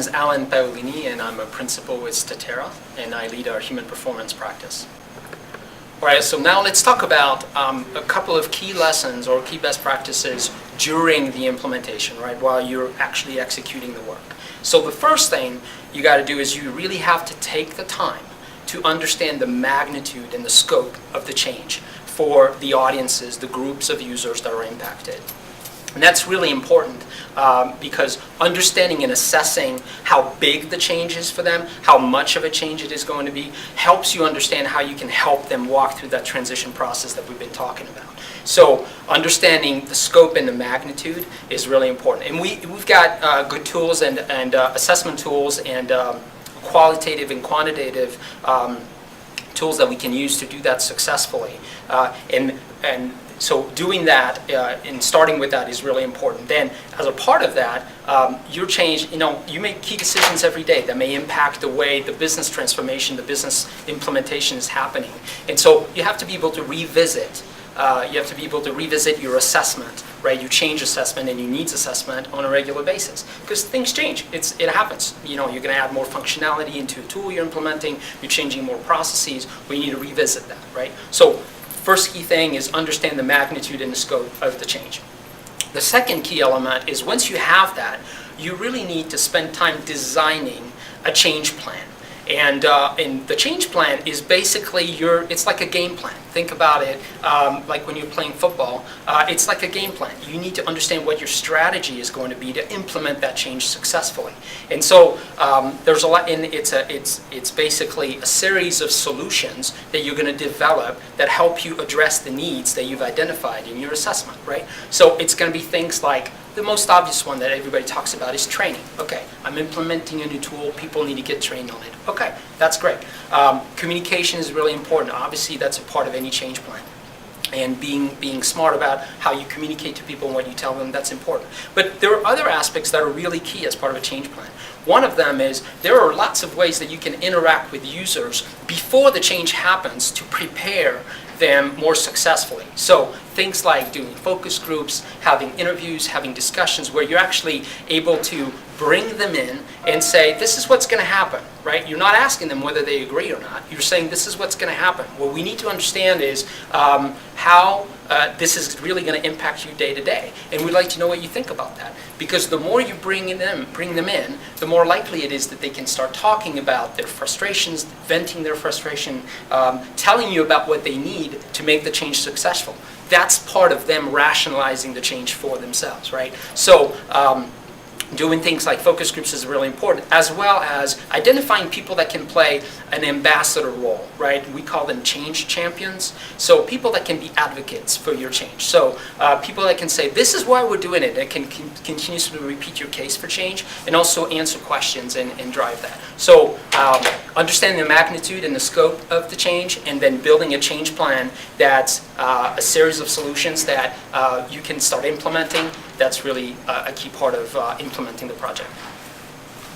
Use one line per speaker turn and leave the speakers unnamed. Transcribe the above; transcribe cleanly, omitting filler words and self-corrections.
is Alain Paolini, and I'm a principal with Statera, and I lead our human performance practice. All right, so now let's talk about a couple of key lessons or key best practices during the implementation, right, while you're actually executing the work. So the first thing you got to do is you really have to take the time to understand the magnitude and the scope of the change for the audiences, the groups of users that are impacted. And that's really important because understanding and assessing how big the change is for them, how much of a change it is going to be, helps you understand how you can help them walk through that transition process that we've been talking about. So understanding the scope and the magnitude is really important. And we've got good tools and assessment tools and qualitative and quantitative tools that we can use to do that successfully. So doing that and starting with that is really important. Then, as a part of that, your change, you make key decisions every day that may impact the way the business transformation, the business implementation is happening. And so you have to be able to revisit. You have to be able to revisit your assessment, right? Your change assessment and your needs assessment on a regular basis because things change. It happens. You're going to add more functionality into a tool you're implementing. You're changing more processes. We need to revisit that, right? So first key thing is understand the magnitude and the scope of the change. The second key element is once you have that, you really need to spend time designing a change plan. And the change plan is basically it's like a game plan. Think about it like when you're playing football. It's like a game plan. You need to understand what your strategy is going to be to implement that change successfully. And so there's a lot, and it's basically a series of solutions that you're going to develop that help you address the needs that you've identified in your assessment, right? So it's going to be things like the most obvious one that everybody talks about is training. Okay, I'm implementing a new tool. People need to get trained on it. Okay, that's great. Communication is really important. Obviously, that's a part of any change plan. And being smart about how you communicate to people and what you tell them, that's important. But there are other aspects that are really key as part of a change plan. One of them is there are lots of ways that you can interact with users before the change happens to prepare them more successfully. So things like doing focus groups, having interviews, having discussions where you're actually able to bring them in and say, this is what's going to happen, right? You're not asking them whether they agree or not. You're saying, this is what's going to happen. What we need to understand is how this is really going to impact you day to day. And we'd like to know what you think about that. Because the more you bring them in, the more likely it is that they can start talking about their frustrations, venting their frustration, telling you about what they need to make the change successful. That's part of them rationalizing the change for themselves, right? So doing things like focus groups is really important, as well as identifying people that can play an ambassador role, right? We call them change champions. So people that can be advocates for your change. So people that can say, this is why we're doing it, that can continuously repeat your case for change and also answer questions and drive that. So understanding the magnitude and the scope of the change and then building a change plan that's a series of solutions that you can start implementing, that's really a key part of implementing the project.